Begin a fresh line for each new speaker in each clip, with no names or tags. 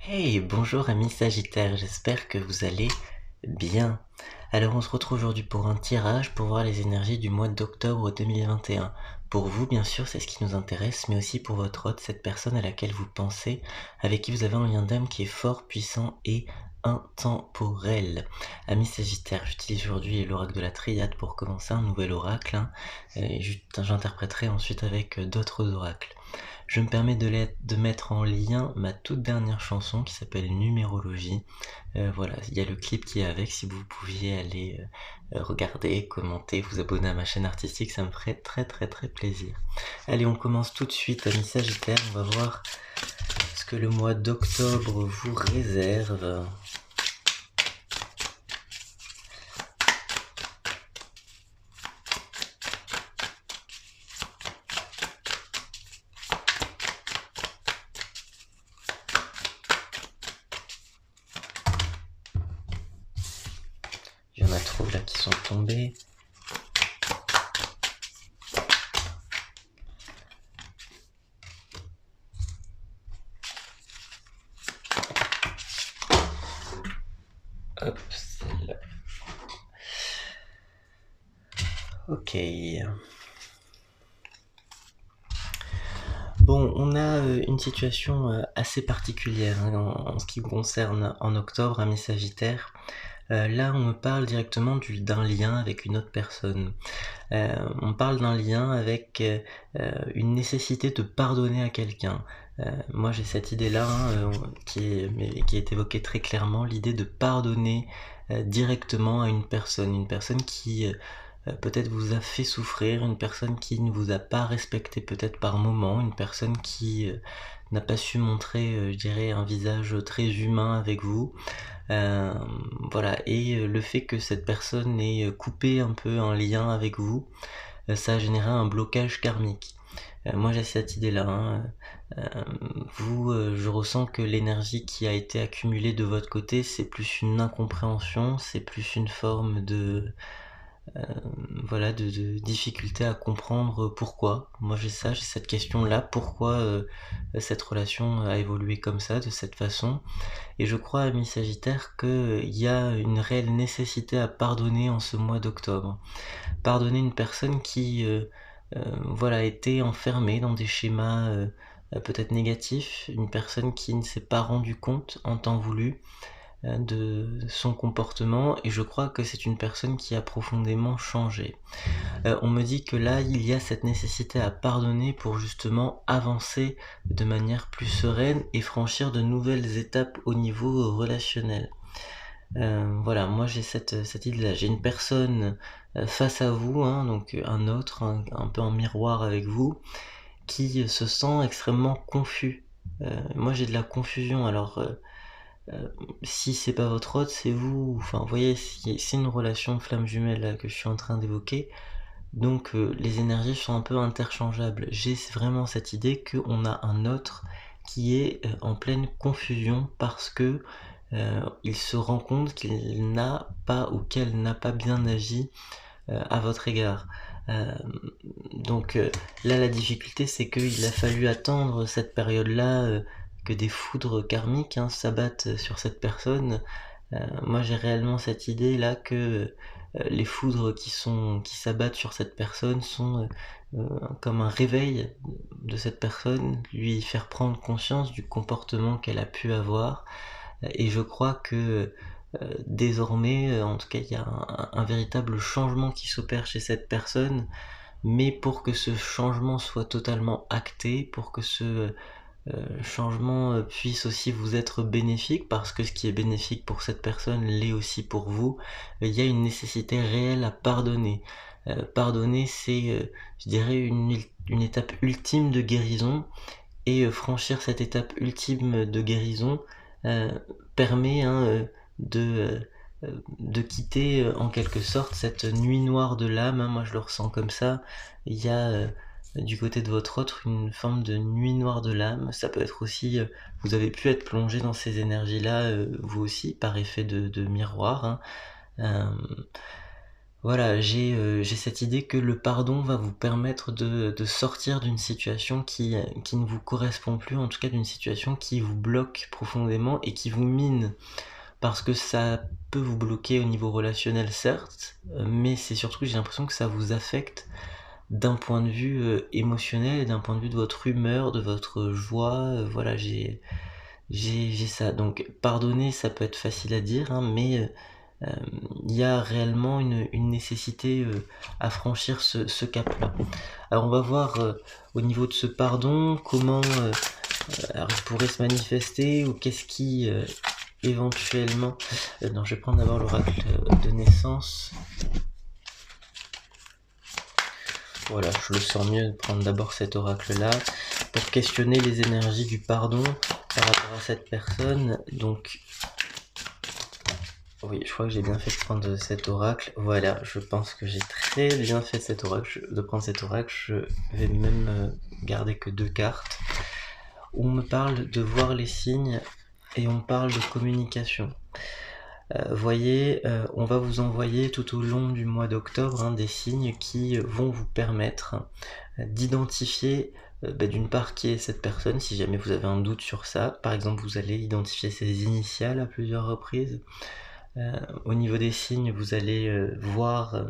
Hey, bonjour amis Sagittaires, j'espère que vous allez bien. Alors on se retrouve aujourd'hui pour un tirage pour voir les énergies du mois d'octobre 2021. Pour vous, bien sûr, c'est ce qui nous intéresse, mais aussi pour votre hôte, cette personne à laquelle vous pensez, avec qui vous avez un lien d'âme qui est fort, puissant et intemporel. Amis Sagittaires, j'utilise aujourd'hui l'oracle de la Triade pour commencer un nouvel oracle, et j'interpréterai ensuite avec d'autres oracles. Je me permets de mettre en lien ma toute dernière chanson qui s'appelle Numérologie. Voilà, il y a le clip qui est avec, si vous pouviez aller regarder, commenter, vous abonner à ma chaîne artistique, ça me ferait très très très plaisir. Allez, on commence tout de suite, amis Sagittaires, on va voir ce que le mois d'octobre vous réserve. Il y en a trop là qui sont tombés. Hop, celle-là. Ok. Bon, on a une situation assez particulière en ce qui vous concerne en octobre, amis Sagittaires. Là, on me parle directement d'un lien avec une autre personne. On parle d'un lien avec une nécessité de pardonner à quelqu'un. Moi, j'ai cette idée-là qui est évoquée très clairement, l'idée de pardonner directement à une personne qui peut-être vous a fait souffrir, une personne qui ne vous a pas respecté peut-être par moment, une personne qui n'a pas su montrer, je dirais, un visage très humain avec vous. Euh, voilà, et le fait que cette personne ait coupé un peu un lien avec vous, ça a généré un blocage karmique. Moi j'ai cette idée-là. Je ressens que l'énergie qui a été accumulée de votre côté, c'est plus une incompréhension, c'est plus une forme euh, de difficulté à comprendre pourquoi. Moi j'ai cette question-là, pourquoi cette relation a évolué comme ça, de cette façon. Et je crois, ami Sagittaire, qu'il y a une réelle nécessité à pardonner en ce mois d'octobre. Pardonner une personne qui était enfermée dans des schémas peut-être négatifs, une personne qui ne s'est pas rendu compte en temps voulu de son comportement, et je crois que c'est une personne qui a profondément changé. On me dit que là, il y a cette nécessité à pardonner pour justement avancer de manière plus sereine et franchir de nouvelles étapes au niveau relationnel. Voilà, moi j'ai cette idée-là. J'ai une personne face à vous, donc un autre, un peu en miroir avec vous, qui se sent extrêmement confus. Moi j'ai de la confusion, alors si c'est pas votre hôte, c'est vous. Enfin, vous voyez, c'est une relation flamme jumelle là, que je suis en train d'évoquer. Donc les énergies sont un peu interchangeables. J'ai vraiment cette idée qu'on a un autre qui est en pleine confusion parce que il se rend compte qu'il n'a pas ou qu'elle n'a pas bien agi à votre égard. Euh, donc là, la difficulté, c'est qu'il a fallu attendre cette période-là que des foudres karmiques s'abattent sur cette personne. Moi, j'ai réellement cette idée-là que les foudres qui s'abattent sur cette personne sont comme un réveil de cette personne, lui faire prendre conscience du comportement qu'elle a pu avoir. Et je crois que désormais, en tout cas, il y a un véritable changement qui s'opère chez cette personne, mais pour que ce changement soit totalement acté, pour que ce changement puisse aussi vous être bénéfique, parce que ce qui est bénéfique pour cette personne l'est aussi pour vous, il y a une nécessité réelle à pardonner. Pardonner, c'est, je dirais, une étape ultime de guérison, et franchir cette étape ultime de guérison euh, permet de quitter en quelque sorte cette nuit noire de l'âme, moi je le ressens comme ça. Il y a du côté de votre autre une forme de nuit noire de l'âme. Ça peut être aussi, vous avez pu être plongé dans ces énergies là vous aussi par effet de miroir. Euh, Voilà, j'ai cette idée que le pardon va vous permettre de sortir d'une situation qui ne vous correspond plus, en tout cas d'une situation qui vous bloque profondément et qui vous mine. Parce que ça peut vous bloquer au niveau relationnel certes, mais c'est surtout que j'ai l'impression que ça vous affecte d'un point de vue, émotionnel et d'un point de vue de votre humeur, de votre joie, voilà, j'ai ça. Donc pardonner, ça peut être facile à dire, hein, mais il y a réellement une nécessité, à franchir ce cap-là. Alors on va voir, au niveau de ce pardon, comment, alors il pourrait se manifester ou qu'est-ce qui, éventuellement non, je vais prendre d'abord l'oracle, de naissance. Voilà, je le sens mieux de prendre d'abord cet oracle-là pour questionner les énergies du pardon par rapport à cette personne. Donc, oui, je crois que j'ai bien fait de prendre cet oracle. Voilà, je pense que j'ai très bien fait de prendre cet oracle. Je vais même garder que 2 cartes. On me parle de voir les signes et on parle de communication. Voyez, on va vous envoyer tout au long du mois d'octobre, hein, des signes qui vont vous permettre d'identifier, d'une part qui est cette personne, si jamais vous avez un doute sur ça. Par exemple, vous allez identifier ses initiales à plusieurs reprises. Au niveau des signes, vous allez voir,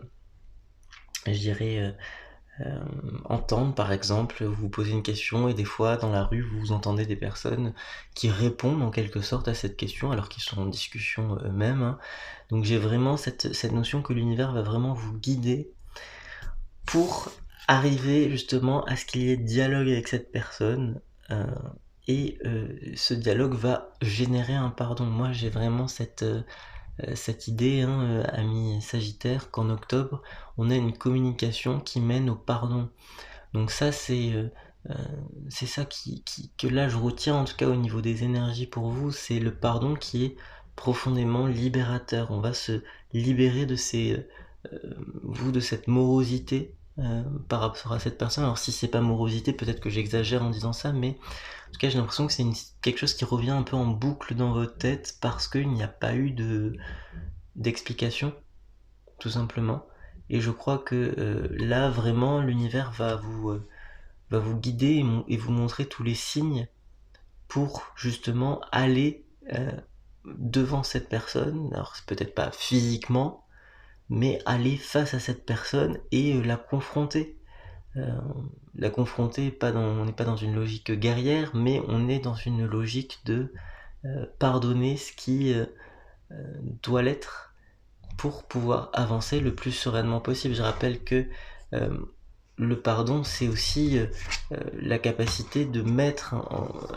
je dirais, entendre par exemple, vous posez une question et des fois dans la rue vous entendez des personnes qui répondent en quelque sorte à cette question alors qu'ils sont en discussion eux-mêmes, hein. Donc j'ai vraiment cette notion que l'univers va vraiment vous guider pour arriver justement à ce qu'il y ait dialogue avec cette personne, et ce dialogue va générer un pardon. Moi j'ai vraiment cette idée, hein, ami Sagittaire, qu'en octobre, on a une communication qui mène au pardon. Donc ça, c'est ça que là je retiens, en tout cas au niveau des énergies pour vous, c'est le pardon qui est profondément libérateur. On va se libérer de de cette morosité par rapport à cette personne. Alors si c'est pas morosité, peut-être que j'exagère en disant ça, mais en tout cas j'ai l'impression que c'est quelque chose qui revient un peu en boucle dans votre tête parce qu'il n'y a pas eu d'explication, tout simplement. Et je crois que là vraiment l'univers va vous guider et vous montrer tous les signes pour justement aller devant cette personne. Alors c'est peut-être pas physiquement, mais aller face à cette personne et la confronter. Euh, la confronter, on n'est pas dans une logique guerrière, mais on est dans une logique de pardonner ce qui doit l'être pour pouvoir avancer le plus sereinement possible. Je rappelle que euh, le pardon, c'est aussi la capacité de mettre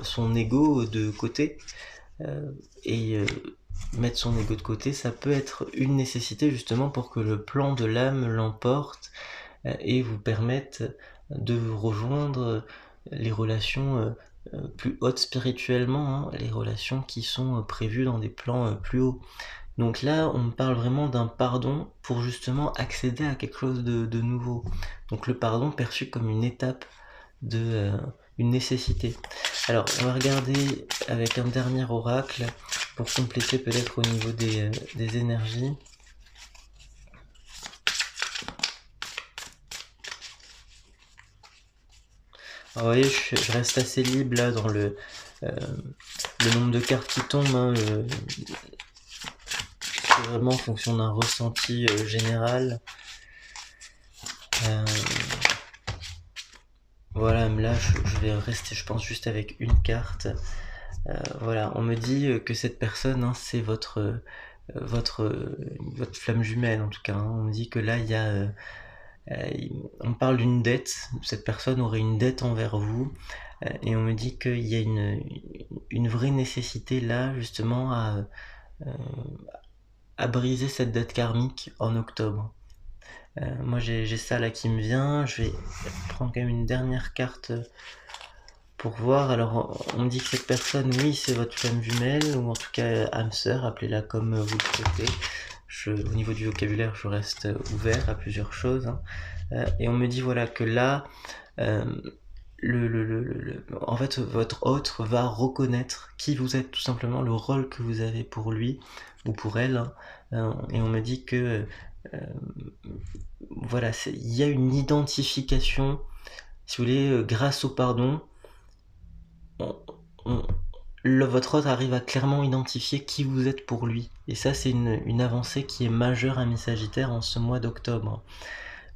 son ego de côté. Et mettre son ego de côté, ça peut être une nécessité justement pour que le plan de l'âme l'emporte et vous permette de rejoindre les relations plus hautes spirituellement, hein, les relations qui sont prévues dans des plans plus hauts. Donc là, on me parle vraiment d'un pardon pour justement accéder à quelque chose de nouveau. Donc le pardon perçu comme une étape une nécessité. Alors, on va regarder avec un dernier oracle pour compléter peut-être au niveau des énergies. Alors, vous voyez, je reste assez libre là dans le nombre de cartes qui tombent, hein, c'est vraiment en fonction d'un ressenti général. Voilà, là je vais rester, je pense, juste avec une carte. Voilà, on me dit que cette personne, hein, c'est votre flamme jumelle en tout cas, hein. On me dit que là il y a on parle d'une dette, cette personne aurait une dette envers vous, et on me dit qu'il y a une vraie nécessité là justement à briser cette dette karmique en octobre. Moi j'ai ça là qui me vient, je vais prendre quand même une dernière carte pour voir. Alors on me dit que cette personne, oui, c'est votre flamme jumelle, ou en tout cas âme sœur, appelez-la comme vous le souhaitez. Au niveau du vocabulaire, je reste ouvert à plusieurs choses, hein. Et on me dit voilà que là, euh, en fait, votre autre va reconnaître qui vous êtes, tout simplement le rôle que vous avez pour lui ou pour elle, hein. Et on me dit que Voilà, il y a une identification, si vous voulez, grâce au pardon, on, on, votre autre arrive à clairement identifier qui vous êtes pour lui. Et ça, c'est une avancée qui est majeure à mes Sagittaires en ce mois d'octobre.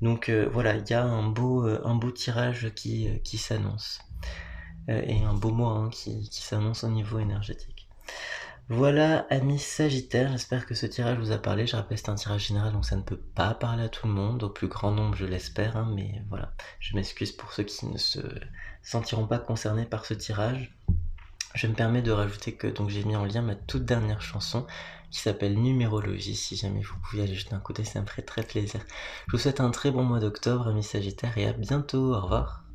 Donc voilà, il y a un beau tirage qui s'annonce. Et un beau mois hein, qui s'annonce au niveau énergétique. Voilà, amis Sagittaires, j'espère que ce tirage vous a parlé. Je rappelle, c'est un tirage général, donc ça ne peut pas parler à tout le monde, au plus grand nombre, je l'espère, hein, mais voilà, je m'excuse pour ceux qui ne se sentiront pas concernés par ce tirage. Je me permets de rajouter que donc j'ai mis en lien ma toute dernière chanson qui s'appelle Numérologie. Si jamais vous pouviez aller jeter un coup d'œil, ça me ferait très plaisir. Je vous souhaite un très bon mois d'octobre, amis Sagittaires, et à bientôt. Au revoir.